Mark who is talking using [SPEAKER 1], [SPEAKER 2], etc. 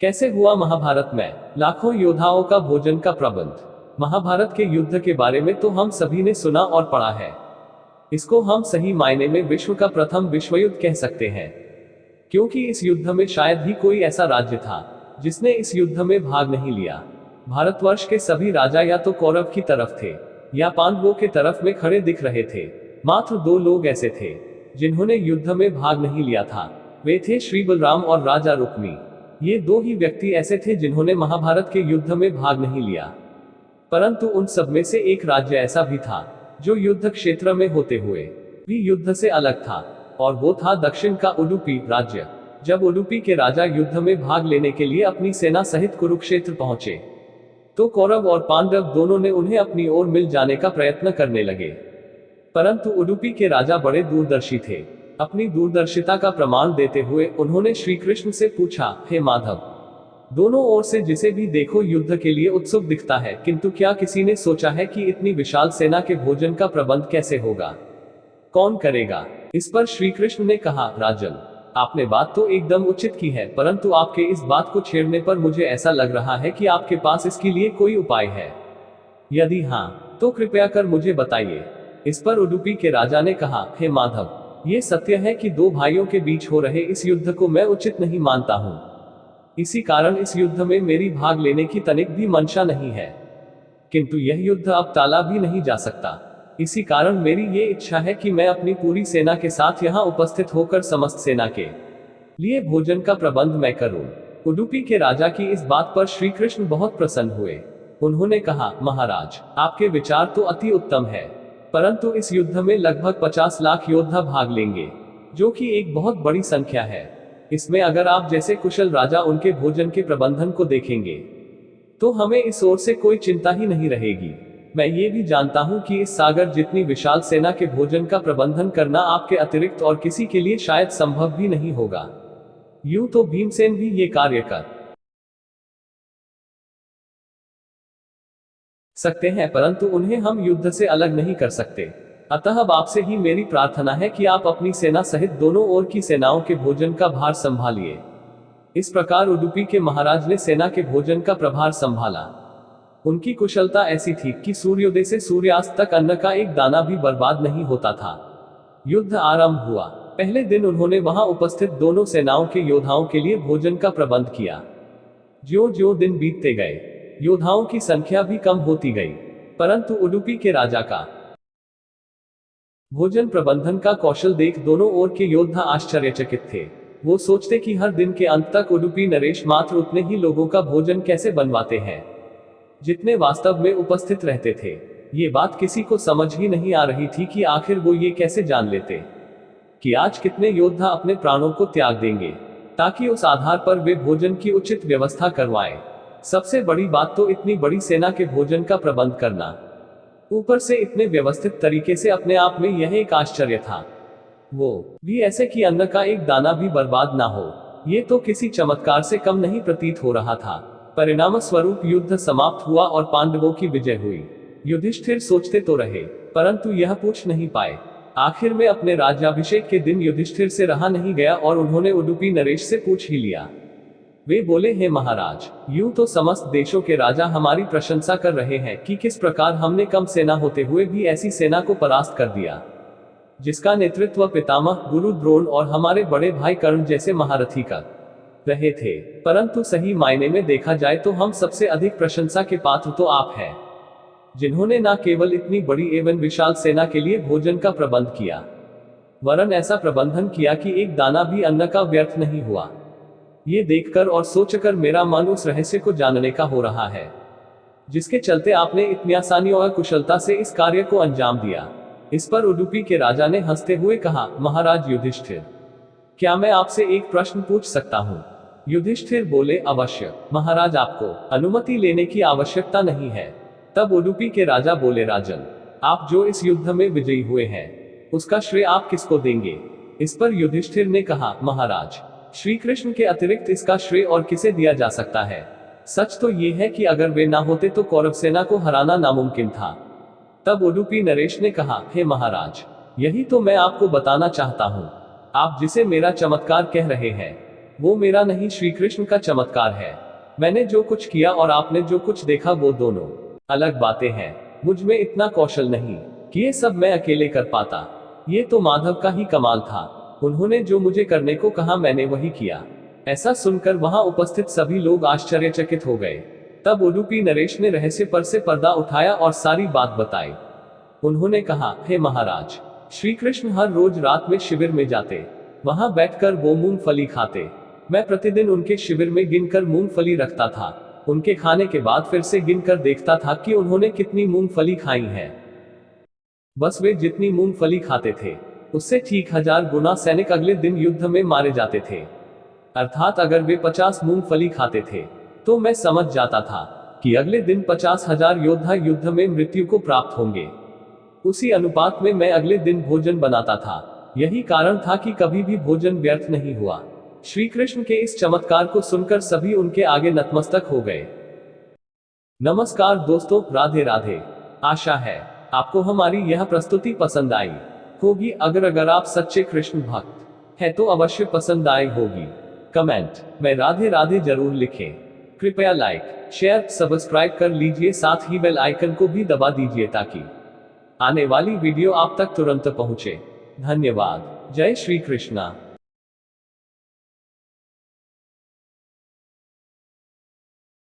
[SPEAKER 1] कैसे हुआ महाभारत में लाखों योद्धाओं का भोजन का प्रबंध। महाभारत के युद्ध के बारे में तो हम सभी ने सुना और पढ़ा है। इसको हम सही मायने में विश्व का प्रथम विश्वयुद्ध कह सकते हैं, क्योंकि इस युद्ध में शायद ही कोई ऐसा राज्य था जिसने इस युद्ध में भाग नहीं लिया। भारतवर्ष के सभी राजा या तो कौरव की तरफ थे या पांडवों के तरफ में खड़े दिख रहे थे। मात्र दो लोग ऐसे थे जिन्होंने युद्ध में भाग नहीं लिया था। वे थे श्री बलराम और राजा रुक्मी। ये दो ही व्यक्ति ऐसे थे जिन्होंने महाभारत के युद्ध में भाग नहीं लिया। परंतु उन सब में से एक राज्य ऐसा भी था जो युद्ध क्षेत्र में होते हुए भी युद्ध से अलग था, और वो था दक्षिण का उडुपी राज्य। जब उडुपी के राजा युद्ध में भाग लेने के लिए अपनी सेना सहित कुरुक्षेत्र पहुंचे तो कौरव और पांडव दोनों ने उन्हें अपनी ओर मिल जाने का प्रयत्न करने लगे। परंतु उडुपी के राजा बड़े दूरदर्शी थे। अपनी दूरदर्शिता का प्रमाण देते हुए उन्होंने श्री कृष्ण से पूछा, हे माधव, दोनों ओर से जिसे भी देखो युद्ध के लिए उत्सुक दिखता है, किंतु क्या किसी ने सोचा है कि इतनी विशाल सेना के भोजन का प्रबंध कैसे होगा, कौन करेगा? इस पर श्री कृष्ण ने कहा, राजन, आपने बात तो एकदम उचित की है, परंतु आपके इस बात को छेड़ने पर मुझे ऐसा लग रहा है कि आपके पास इसके लिए कोई उपाय है। यदि हाँ तो कृपया कर मुझे बताइए। इस पर उडुपी के राजा ने कहा, हे माधव, ये सत्य है कि दो भाइयों के बीच हो रहे इस युद्ध को मैं उचित नहीं मानता हूँ। इसी कारण इस युद्ध में मेरी भाग लेने की तनिक भी मंशा नहीं है, किंतु यह युद्ध अब टाला भी नहीं जा सकता। इसी कारण मेरी ये इच्छा है कि मैं अपनी पूरी सेना के साथ यहाँ उपस्थित होकर समस्त सेना के लिए भोजन का प्रबंध मैं करूं। उडुपी के राजा की इस बात पर श्री कृष्ण बहुत प्रसन्न हुए। उन्होंने कहा, महाराज, आपके विचार तो अति उत्तम है, परंतु इस युद्ध में लगभग 50 लाख योद्धा भाग लेंगे, जो कि एक बहुत बड़ी संख्या है। इसमें अगर आप जैसे कुशल राजा उनके भोजन के प्रबंधन को देखेंगे तो हमें इस ओर से कोई चिंता ही नहीं रहेगी। मैं ये भी जानता हूं कि इस सागर जितनी विशाल सेना के भोजन का प्रबंधन करना आपके अतिरिक्त और किसी के लिए शायद संभव भी नहीं होगा। यूं तो भीमसेन भी ये कार्य कर सकते हैं, परंतु उन्हें हम युद्ध से अलग नहीं कर सकते। अतः अब आपसे ही मेरी प्रार्थना है कि आप अपनी सेना सहित दोनों ओर की सेनाओं के भोजन का भार संभालिए। इस प्रकार उडुपी के महाराज ने सेना के भोजन का प्रभार संभाला। उनकी कुशलता ऐसी थी कि सूर्योदय से सूर्यास्त तक अन्न का एक दाना भी बर्बाद नहीं होता था। युद्ध आरंभ हुआ। पहले दिन उन्होंने वहां उपस्थित दोनों सेनाओं के योद्धाओं के लिए भोजन का प्रबंध किया। ज्यों ज्यों दिन बीतते गए योद्धाओं की संख्या भी कम होती गई, परंतु उडुपी के राजा का भोजन प्रबंधन का कौशल देख दोनों ओर के योद्धा आश्चर्यचकित थे। वो सोचते कि हर दिन के अंत तक उडुपी नरेश मात्र उतने ही लोगों का भोजन कैसे बनवाते हैं जितने वास्तव में उपस्थित रहते थे। ये बात किसी को समझ ही नहीं आ रही थी कि आखिर वो ये कैसे जान लेते कि आज कितने योद्धा अपने प्राणों को त्याग देंगे ताकि उस आधार पर वे भोजन की उचित व्यवस्था करवाएं। सबसे बड़ी बात तो इतनी बड़ी सेना के भोजन का प्रबंध करना, ऊपर से इतने व्यवस्थित तरीके से, अपने आप में यह एक आश्चर्य था। वो भी ऐसे कि अन्न का एक दाना भी बर्बाद ना हो। ये तो किसी चमत्कार से कम नहीं प्रतीत हो रहा था। परिणाम स्वरूप युद्ध समाप्त हुआ और पांडवों की विजय हुई। युधिष्ठिर सोचते तो रहे, परंतु यह पूछ नहीं पाए। आखिर में अपने राज्याभिषेक के दिन युधिष्ठिर से रहा नहीं गया और उन्होंने उडुपी नरेश से पूछ ही लिया। वे बोले, हे महाराज, यूं तो समस्त देशों के राजा हमारी प्रशंसा कर रहे हैं कि किस प्रकार हमने कम सेना होते हुए भी ऐसी सेना को परास्त कर दिया जिसका नेतृत्व पितामह गुरु द्रोण और हमारे बड़े भाई कर्ण जैसे महारथी कर रहे थे। परंतु सही मायने में देखा जाए तो हम सबसे अधिक प्रशंसा के पात्र तो आप हैं, जिन्होंने न केवल इतनी बड़ी एवं विशाल सेना के लिए भोजन का प्रबंध किया, वरन ऐसा प्रबंधन किया कि एक दाना भी अन्न का व्यर्थ नहीं हुआ। ये देखकर और सोचकर मेरा मन उस रहस्य को जानने का हो रहा है जिसके चलते आपने इतनी आसानी और कुशलता से इस कार्य को अंजाम दिया। इस पर उडुपी के राजा ने हंसते हुए कहा, महाराज युधिष्ठिर, क्या मैं आपसे एक प्रश्न पूछ सकता हूँ? युधिष्ठिर बोले, अवश्य महाराज, आपको अनुमति लेने की आवश्यकता नहीं है। तब उडुपी के राजा बोले, राजन, आप जो इस युद्ध में विजयी हुए हैं उसका श्रेय आप किसको देंगे? इस पर युधिष्ठिर ने कहा, महाराज, श्री कृष्ण के अतिरिक्त इसका श्रेय और किसे दिया जा सकता है? सच तो ये है कि अगर वे ना होते तो कौरव सेना को हराना नामुमकिन था। तब उडुपी नरेश ने कहा, हे महाराज, यही तो मैं आपको बताना चाहता हूँ। आप जिसे मेरा चमत्कार कह रहे हैं वो मेरा नहीं, श्री कृष्ण का चमत्कार है। मैंने जो कुछ किया और आपने जो कुछ देखा वो दोनों अलग बातें हैं। मुझ में इतना कौशल नहीं कि ये सब मैं अकेले कर पाता। ये तो माधव का ही कमाल था। उन्होंने जो मुझे करने को कहा मैंने वही किया। ऐसा सुनकर वहां उपस्थित सभी लोग आश्चर्यचकित हो गए। तब उडुपी नरेश ने रहस्य पर से पर्दा उठाया और सारी बात बताई। उन्होंने कहा, हे महाराज, श्री कृष्ण हर रोज रात में शिविर में जाते। वहां बैठकर वो मूंगफली खाते। मैं प्रतिदिन उनके शिविर में गिनकर मूंगफली रखता था। उनके खाने के बाद फिर से गिनकर देखता था कि उन्होंने कितनी मूंगफली खाई है। बस वे जितनी मूंगफली खाते थे उससे ठीक 1000 गुना सैनिक अगले दिन युद्ध में मारे जाते थे। अर्थात अगर वे 50 मूंगफली खाते थे तो मैं समझ जाता था कि अगले दिन 50,000 योद्धा युद्ध में मृत्यु को प्राप्त होंगे। उसी अनुपात में मैं अगले दिन भोजन बनाता था। यही कारण था कि कभी भी भोजन व्यर्थ नहीं हुआ। श्री कृष्ण के इस चमत्कार को सुनकर सभी उनके आगे नतमस्तक हो गए। नमस्कार दोस्तों, राधे राधे। आशा है आपको हमारी यह प्रस्तुति पसंद आई होगी। अगर आप सच्चे कृष्ण भक्त हैं तो अवश्य पसंद आई होगी। कमेंट में राधे राधे जरूर लिखें। कृपया लाइक, शेयर, सब्सक्राइब कर लीजिए, साथ ही बेल आइकन को भी दबा दीजिए ताकि आने वाली वीडियो आप तक तुरंत पहुंचे। धन्यवाद। जय श्री कृष्णा।